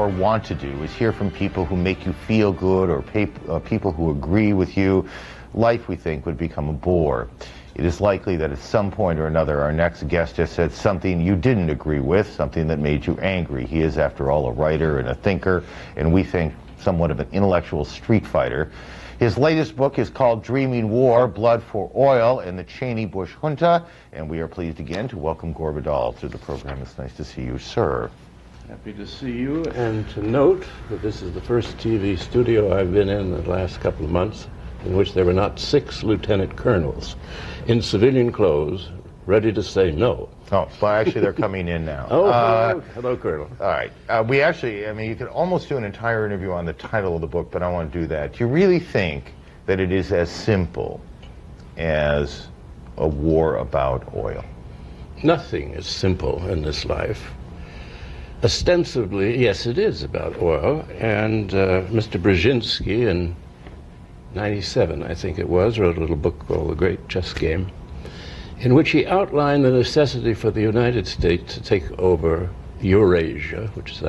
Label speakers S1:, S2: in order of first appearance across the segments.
S1: more want to do is hear from people who make you feel good or people who agree with you. Life, we think, would become a bore. It is likely that at some point or another our next guest has said something you didn't agree with, something that made you angry. He is, after all, a writer and a thinker, and we think somewhat of an intellectual street fighter. His latest book is called Dreaming War, Blood for Oil and the Cheney-Bush Junta, and we are pleased again to welcome Gore Vidal to the program. It's nice to see you, sir.
S2: Happy to see you, and to note that this is the first TV studio I've been in the last couple of months in which there were not 6 lieutenant colonels in civilian clothes ready to say no.
S1: Oh, well, actually, they're coming in now.
S2: Hello, Colonel.
S1: All right. We actually, I mean, you could almost do an entire interview on the title of the book, but I don't want to do that. Do you really think that it is as simple as a war about oil?
S2: Nothing is simple in this life. Ostensibly, yes, it is about oil, and Mr. Brzezinski in 97, I think it was, wrote a little book called The Great Chess Game, in which he outlined the necessity for the United States to take over Eurasia, which is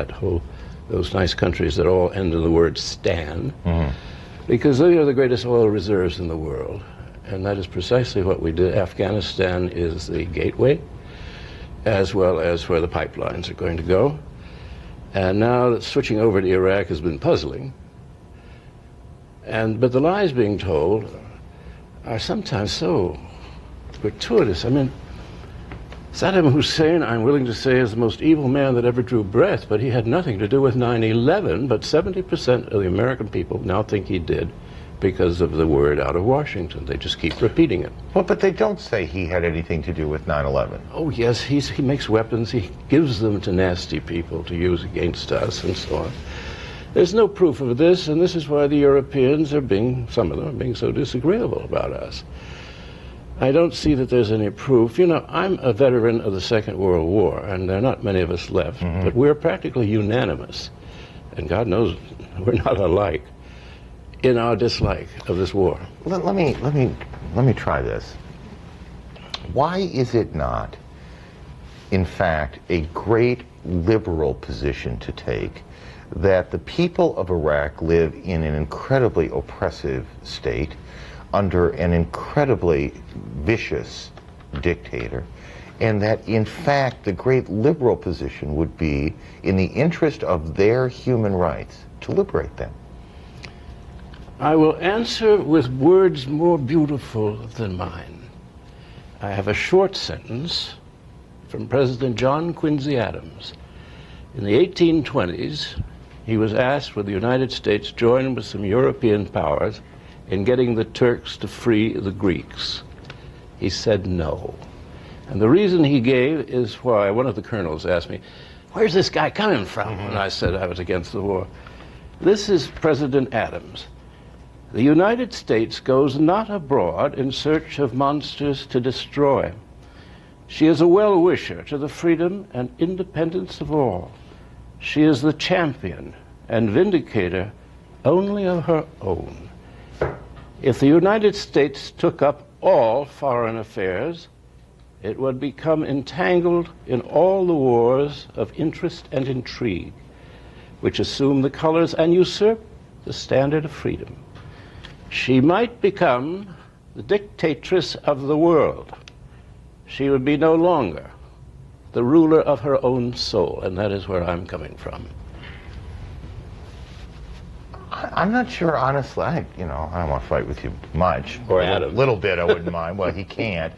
S2: those nice countries that all end in the word "stan," because they are the greatest oil reserves in the world, and that is precisely what we did. Afghanistan is the gateway, as well as where the pipelines are going to go, and now that switching over to Iraq has been puzzling. But the lies being told are sometimes so gratuitous. I mean, Saddam Hussein, I'm willing to say, is the most evil man that ever drew breath, but he had nothing to do with 9/11, but 70% of the American people now think he did because of the word out of Washington. They just keep repeating it.
S1: Well, but they don't say he had anything to do with 9/11.
S2: Oh, yes, he makes weapons. He gives them to nasty people to use against us and so on. There's no proof of this, and this is why the Europeans are some of them are being so disagreeable about us. I don't see that there's any proof. You know, I'm a veteran of the Second World War, and there are not many of us left, but we're practically unanimous, and God knows we're not alike in our dislike of this war.
S1: Let me try this. Why is it not, in fact, a great liberal position to take that the people of Iraq live in an incredibly oppressive state under an incredibly vicious dictator, and that in fact the great liberal position would be in the interest of their human rights to liberate them?
S2: I will answer with words more beautiful than mine. I have a short sentence from President John Quincy Adams. In the 1820s, he was asked would the United States join with some European powers in getting the Turks to free the Greeks. He said no. And the reason he gave is why one of the colonels asked me, "Where's this guy coming from?" And I said I was against the war. This is President Adams. The United States goes not abroad in search of monsters to destroy. She is a well-wisher to the freedom and independence of all. She is the champion and vindicator only of her own. If the United States took up all foreign affairs, it would become entangled in all the wars of interest and intrigue, which assume the colors and usurp the standard of freedom. She might become the dictatress of the world. She would be no longer the ruler of her own soul, and that is where I'm coming from.
S1: I'm not sure, honestly. I don't want to fight with you much.
S2: Or Adam.
S1: A little bit, I wouldn't mind. Well, he can't.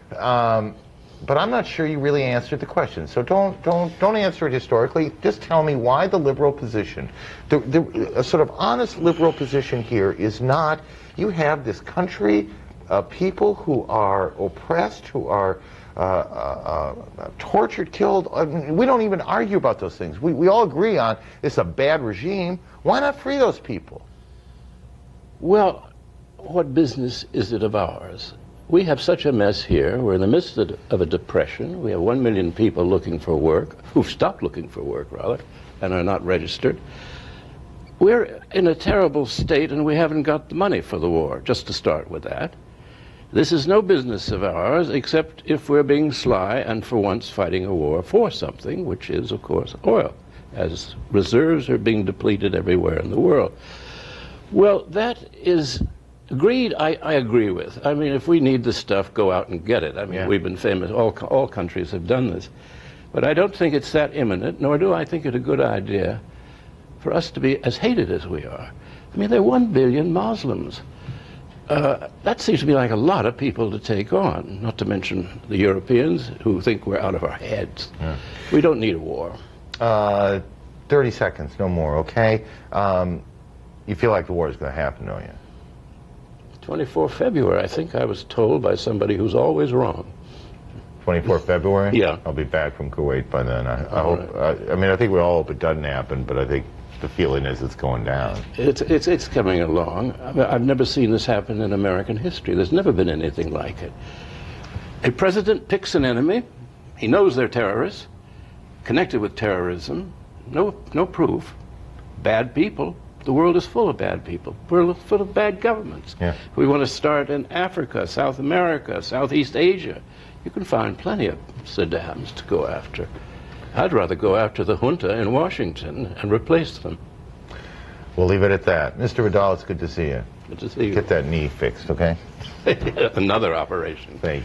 S1: But I'm not sure you really answered the question. So don't answer it historically. Just tell me why the liberal position, a sort of honest liberal position here is not, you have this country, people who are oppressed, who are tortured, killed. We don't even argue about those things. We all agree on it's a bad regime. Why not free those people?
S2: Well, what business is it of ours? We have such a mess here. We're in the midst of a depression. We have 1 million people looking for work, who've stopped looking for work, rather, and are not registered. We're in a terrible state, and we haven't got the money for the war, just to start with that. This is no business of ours, except if we're being sly and for once fighting a war for something, which is, of course, oil. as reserves are being depleted everywhere in the world. Well, that is agreed. I agree with. I mean, if we need the stuff, go out and get it. I mean, we've been famous. All countries have done this. But I don't think it's that imminent, nor do I think it a good idea for us to be as hated as we are. I mean, there are 1 billion Muslims. That seems to me like a lot of people to take on, not to mention the Europeans who think we're out of our heads. Yeah. We don't need a war.
S1: 30 seconds, no more, okay? You feel like the war is going to happen, don't you?
S2: 24 February, I think I was told by somebody who's always wrong.
S1: 24 February?
S2: Yeah.
S1: I'll be back from Kuwait by then. I hope. Right. I mean, I think we all hope it doesn't happen, but I think the feeling is it's going down.
S2: It's coming along. I've never seen this happen in American history. There's never been anything like it. A president picks an enemy. He knows they're terrorists, connected with terrorism. No proof. Bad people. The world is full of bad people. We're full of bad governments. Yeah. We want to start in Africa, South America, Southeast Asia. You can find plenty of Saddams to go after. I'd rather go after the junta in Washington and replace them.
S1: We'll leave it at that. Mr. Vidal, it's good to see you.
S2: Good to see you.
S1: Get that knee fixed, okay?
S2: Another operation.
S1: Thank you.